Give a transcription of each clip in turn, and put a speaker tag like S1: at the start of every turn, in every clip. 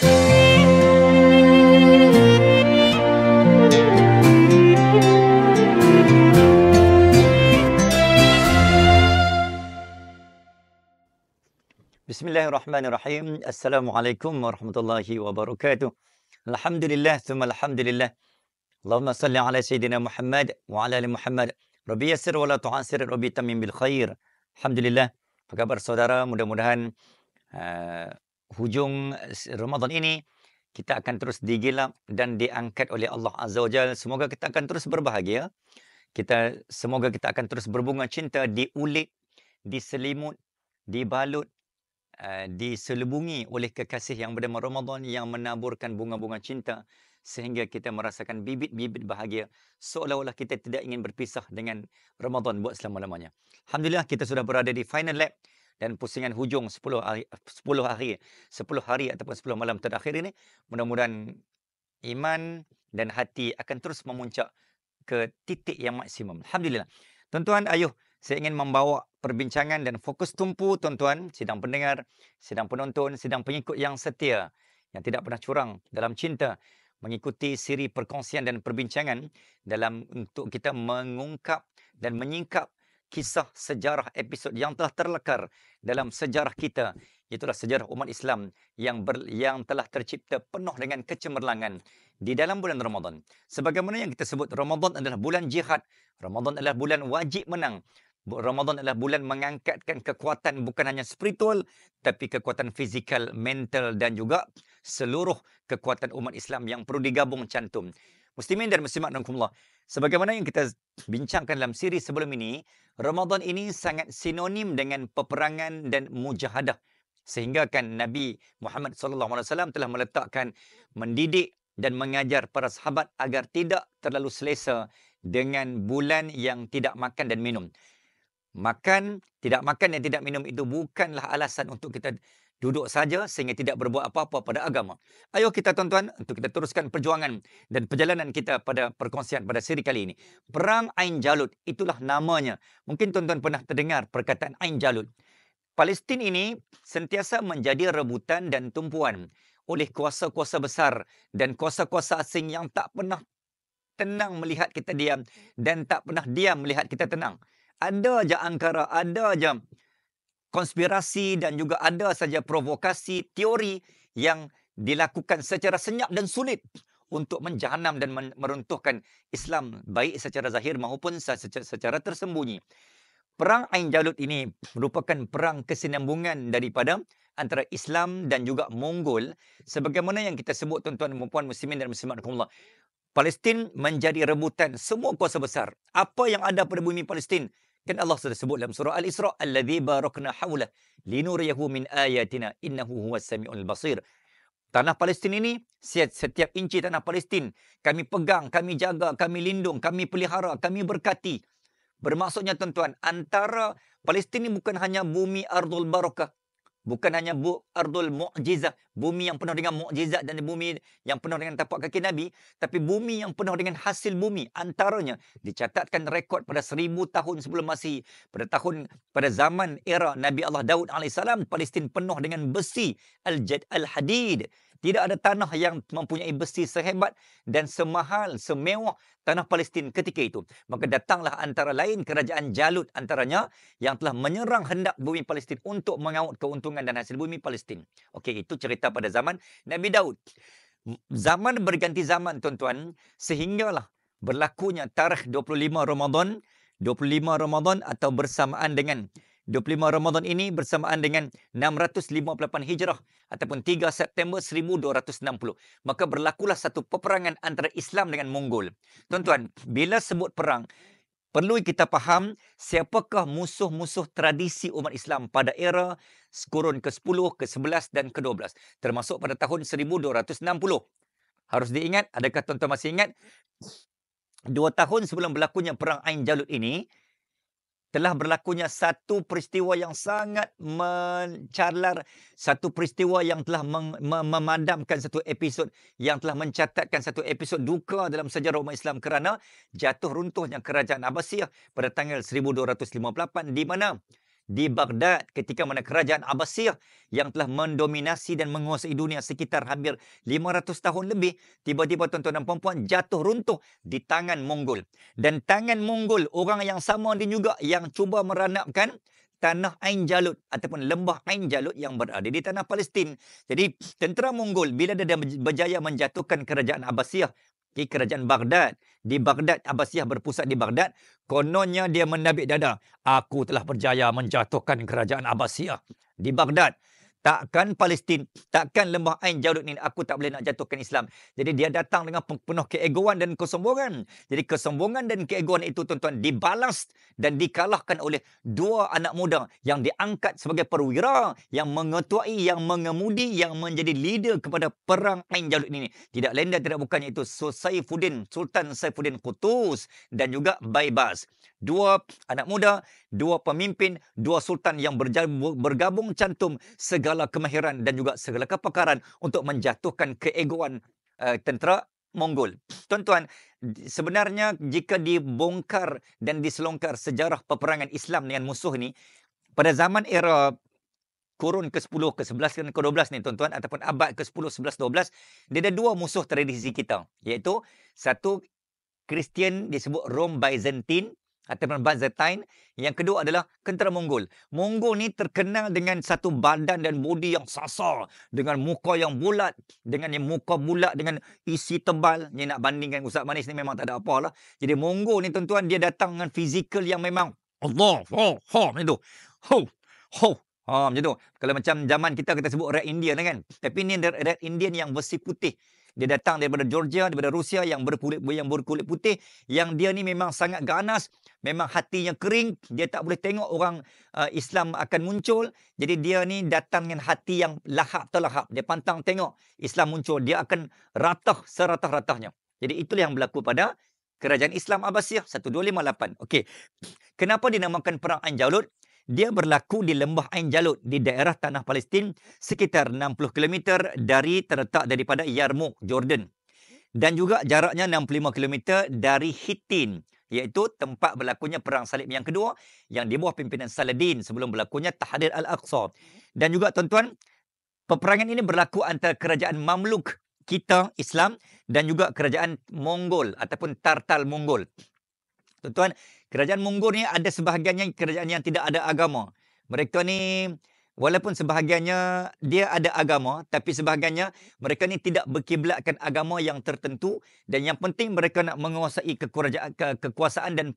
S1: Bismillahirrahmanirrahim. Assalamualaikum warahmatullahi wabarakatuh. Alhamdulillah, thumma alhamdulillah. Allahumma salli ala Sayyidina Muhammad wa ala ali Muhammad. Rabbi yassir wa la tu'assir, Rabbi tamim bil khair. Alhamdulillah. Apa khabar saudara? Mudah-mudahan hujung Ramadan ini kita akan terus digilap dan diangkat oleh Allah Azza wa Jalla. Semoga kita akan terus berbahagia. Semoga kita akan terus berbunga cinta, diulit, diselimut, dibalut, diselubungi oleh kekasih yang bernama Ramadan yang menaburkan bunga-bunga cinta sehingga kita merasakan bibit-bibit bahagia seolah-olah kita tidak ingin berpisah dengan Ramadan buat selama-lamanya. Alhamdulillah kita sudah berada di final lap dan pusingan hujung 10 hari ataupun 10 malam terakhir ini. Mudah-mudahan iman dan hati akan terus memuncak ke titik yang maksimum. Alhamdulillah. Tuan-tuan, ayuh saya ingin membawa perbincangan dan fokus tumpu tuan-tuan, sidang pendengar, sidang penonton, sidang pengikut yang setia, yang tidak pernah curang dalam cinta, mengikuti siri perkongsian dan perbincangan dalam untuk kita mengungkap dan menyingkap kisah sejarah episod yang telah terlekar dalam sejarah kita. Itulah sejarah umat Islam yang telah tercipta penuh dengan kecemerlangan di dalam bulan Ramadan. Sebagaimana yang kita sebut, Ramadan adalah bulan jihad. Ramadan adalah bulan wajib menang. Ramadan adalah bulan mengangkatkan kekuatan bukan hanya spiritual, tapi kekuatan fizikal, mental dan juga seluruh kekuatan umat Islam yang perlu digabung cantum. Muslimin dan muslimat rahimakumullah. Sebagaimana yang kita bincangkan dalam siri sebelum ini, Ramadan ini sangat sinonim dengan peperangan dan mujahadah. Sehingga kan Nabi Muhammad SAW telah meletakkan, mendidik dan mengajar para sahabat agar tidak terlalu selesa dengan bulan yang tidak makan dan minum. Tidak makan dan tidak minum itu bukanlah alasan untuk kita duduk saja sehingga tidak berbuat apa-apa pada agama. Ayo kita tuan-tuan, untuk kita teruskan perjuangan dan perjalanan kita pada perkongsian pada siri kali ini. Perang Ain Jalut, itulah namanya. Mungkin tuan-tuan pernah terdengar perkataan Ain Jalut. Palestin ini sentiasa menjadi rebutan dan tumpuan oleh kuasa-kuasa besar dan kuasa-kuasa asing yang tak pernah tenang melihat kita diam dan tak pernah diam melihat kita tenang. Ada aja angkara, ada aja konspirasi dan juga ada saja provokasi, teori yang dilakukan secara senyap dan sulit untuk menjahanam dan meruntuhkan Islam baik secara zahir maupun secara tersembunyi. Perang Ain Jalut ini merupakan perang kesinambungan daripada antara Islam dan juga Mongol. Sebagaimana yang kita sebut tuan-tuan dan puan muslimin dan muslimat rahimakumullah. Palestin menjadi rebutan semua kuasa besar. Apa yang ada pada bumi Palestin? Kan Allah sudah sebut dalam surah Al-Isra, "Alladzi barakna haulah linuriyahu min ayatina innahu huwas samiul basir." Tanah Palestin ini, setiap inci tanah Palestin kami pegang, kami jaga, kami lindung, kami pelihara, kami berkati. Bermaksudnya tuan-tuan, antara Palestin ini bukan hanya bumi Ardul Barakah, bukan hanya Ardul Mu'jizah, bumi yang penuh dengan mukjizat dan bumi yang penuh dengan tapak kaki Nabi, tapi bumi yang penuh dengan hasil bumi. Antaranya dicatatkan rekod pada 1000 tahun sebelum Masihi, pada zaman era Nabi Allah Daud AS, Palestin penuh dengan besi al-hadid. Tidak ada tanah yang mempunyai besi sehebat dan semahal, semewah tanah Palestin ketika itu. Maka datanglah antara lain kerajaan Jalut antaranya yang telah menyerang hendak bumi Palestin untuk mengaut keuntungan dan hasil bumi Palestin. Okey, itu cerita pada zaman Nabi Daud. Zaman berganti zaman tuan-tuan, sehinggalah berlakunya tarikh 25 Ramadan. 25 Ramadan atau bersamaan dengan 25 Ramadan ini bersamaan dengan 658 Hijrah ataupun 3 September 1260. Maka berlakulah satu peperangan antara Islam dengan Mongol. Tuan-tuan, bila sebut perang, perlu kita faham siapakah musuh-musuh tradisi umat Islam pada era kurun ke-10, ke-11 dan ke-12. Termasuk pada tahun 1260. Harus diingat, adakah tuan-tuan masih ingat? 2 tahun sebelum berlakunya perang Ain Jalut ini, telah berlakunya satu peristiwa yang sangat mencalar, satu peristiwa yang telah memadamkan satu episod, yang telah mencatatkan satu episod duka dalam sejarah umat Islam kerana jatuh runtuhnya kerajaan Abbasiyah pada tanggal 1258, di mana di Baghdad ketika mana kerajaan Abbasiyah yang telah mendominasi dan menguasai dunia sekitar hampir 500 tahun lebih, tiba-tiba tuan-tuan dan puan-puan jatuh runtuh di tangan Mongol. Dan tangan Mongol, orang yang sama ni juga yang cuba meranapkan tanah Ain Jalut ataupun lembah Ain Jalut yang berada di tanah Palestin. Jadi tentera Mongol bila dia berjaya menjatuhkan kerajaan Abbasiyah di kerajaan Baghdad, di Baghdad, Abbasiyah berpusat di Baghdad, kononnya dia menabik dada, aku telah berjaya menjatuhkan kerajaan Abbasiyah di Baghdad. Takkan Palestin, takkan lembah Ain Jalut ni aku tak boleh nak jatuhkan Islam. Jadi dia datang dengan penuh keegoan dan kesombongan. Jadi kesombongan dan keegoan itu tuan-tuan dibalas dan dikalahkan oleh dua anak muda yang diangkat sebagai perwira, yang mengetuai, yang mengemudi, yang menjadi leader kepada perang Ain Jalut ini. Tidak lain dan tidak bukannya itu Sultan Saifuddin Qutuz dan juga Baibars. Dua anak muda, dua pemimpin, dua sultan yang bergabung cantum segala kemahiran dan juga segala kepakaran untuk menjatuhkan keegoan tentera Mongol. Tuan-tuan, sebenarnya jika dibongkar dan diselongkar sejarah peperangan Islam dengan musuh ni, pada zaman era kurun ke-10, ke-11 dan ke-12 ni tuan-tuan, ataupun abad ke-10, 11, 12, dia ada dua musuh tradisi kita, iaitu satu Kristian disebut Rom Byzantine ataupun Byzantine. Yang kedua adalah tentera Mongol. Mongol ni terkenal dengan satu badan dan bodi yang sasar, dengan muka yang bulat, dengan muka bulat dengan isi tebal. Ni nak bandingkan Ustaz Manis ni memang tak ada apalah. Jadi Mongol ni tuan-tuan, dia datang dengan fizikal yang memang Allah, macam tu. Macam tu. Kalau macam zaman kita sebut Red Indian kan. Tapi ni Red Indian yang versi putih. Dia datang daripada Georgia, daripada Rusia yang berkulit putih, yang dia ni memang sangat ganas, memang hatinya kering, dia tak boleh tengok orang Islam akan muncul. Jadi dia ni datang dengan hati yang lahap. Dia pantang tengok Islam muncul, dia akan ratah seratah-ratahnya. Jadi itulah yang berlaku pada kerajaan Islam Abbasiyah 1258. Okey. Kenapa dinamakan perang Ain Jalut? Dia berlaku di lembah Ain Jalut di daerah tanah Palestin sekitar 60 km terletak daripada Yarmouk, Jordan. Dan juga jaraknya 65 km dari Hittin, iaitu tempat berlakunya perang salib yang kedua yang di bawah pimpinan Saladin sebelum berlakunya Tahrir Al-Aqsa. Dan juga tuan-tuan, peperangan ini berlaku antara kerajaan Mamluk kita Islam dan juga kerajaan Mongol ataupun Tartal Mongol. Tuan-tuan, kerajaan Mongol ni ada sebahagiannya kerajaan yang tidak ada agama. Mereka ni walaupun sebahagiannya dia ada agama, tapi sebahagiannya mereka ni tidak berkiblatkan agama yang tertentu, dan yang penting mereka nak menguasai kekuasaan dan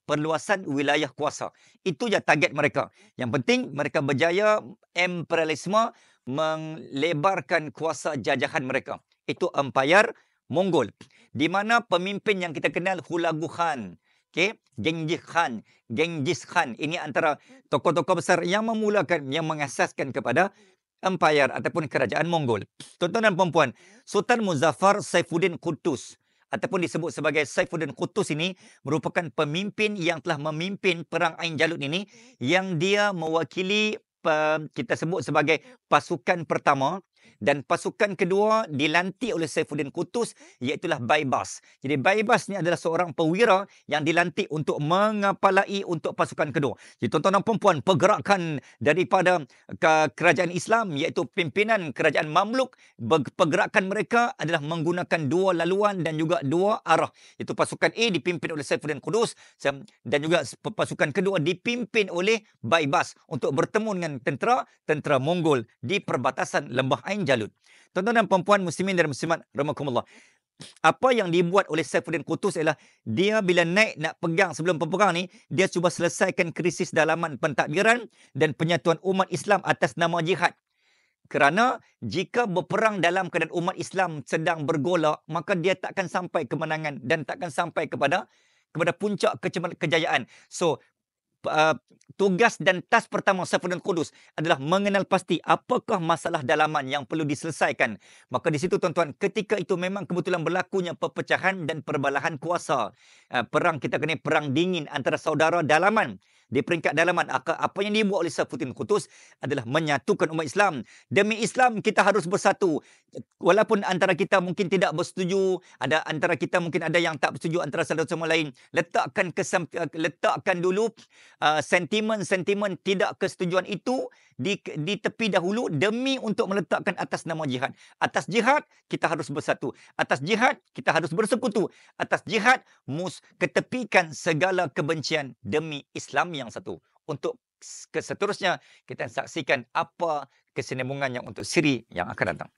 S1: perluasan wilayah kuasa. Itu je target mereka. Yang penting mereka berjaya imperialisme melebarkan kuasa jajahan mereka. Itu Empire Mongol. Di mana pemimpin yang kita kenal Hulagu Khan, Genghis Khan. Ini antara tokoh-tokoh besar yang memulakan, yang mengasaskan kepada empire ataupun kerajaan Mongol. Tuan-tuan dan puan-puan, Sultan Muzaffar Saifuddin Qutuz ataupun disebut sebagai Saifuddin Qutuz ini merupakan pemimpin yang telah memimpin perang Ain Jalut ini, yang dia mewakili kita sebut sebagai pasukan pertama. Dan pasukan kedua dilantik oleh Saifuddin Qutuz, iaitulah Baibars. Jadi Baibars ni adalah seorang perwira yang dilantik untuk mengepalai untuk pasukan kedua. Jadi tuan-tuan dan puan-puan, pergerakan daripada kerajaan Islam, iaitu pimpinan kerajaan Mamluk, pergerakan mereka adalah menggunakan dua laluan dan juga dua arah. Itu pasukan A dipimpin oleh Saifuddin Qutuz dan juga pasukan kedua dipimpin oleh Baibars untuk bertemu dengan tentera Mongol di perbatasan lembah Ain Jalut. Tuan-tuan dan puan-puan muslimin dan muslimat rahimakumullah. Apa yang dibuat oleh Saifuddin Qutuz ialah dia bila naik nak pegang sebelum peperangan ni, dia cuba selesaikan krisis dalaman pentadbiran dan penyatuan umat Islam atas nama jihad. Kerana jika berperang dalam keadaan umat Islam sedang bergolak, maka dia takkan sampai kemenangan dan takkan sampai kepada puncak kejayaan. So tugas dan task pertama Saifuddin Qutuz adalah mengenal pasti apakah masalah dalaman yang perlu diselesaikan. Maka di situ tuan-tuan, ketika itu memang kebetulan berlakunya perpecahan dan perbalahan kuasa. Perang kita kena perang dingin antara saudara dalaman. di peringkat dalaman. Apa yang dibuat oleh Saifuddin Qutuz adalah menyatukan umat Islam. Demi Islam kita harus bersatu. Walaupun antara kita mungkin tidak bersetuju, ada antara kita mungkin ada yang tak bersetuju antara satu sama lain, letakkan dulu sentimen-sentimen tidak kesetujuan itu di tepi dahulu demi untuk meletakkan atas nama jihad. Atas jihad kita harus bersatu. Atas jihad kita harus bersekutu. Atas jihad ketepikan segala kebencian demi Islam yang satu. Untuk seterusnya kita saksikan apa kesinambungannya untuk siri yang akan datang.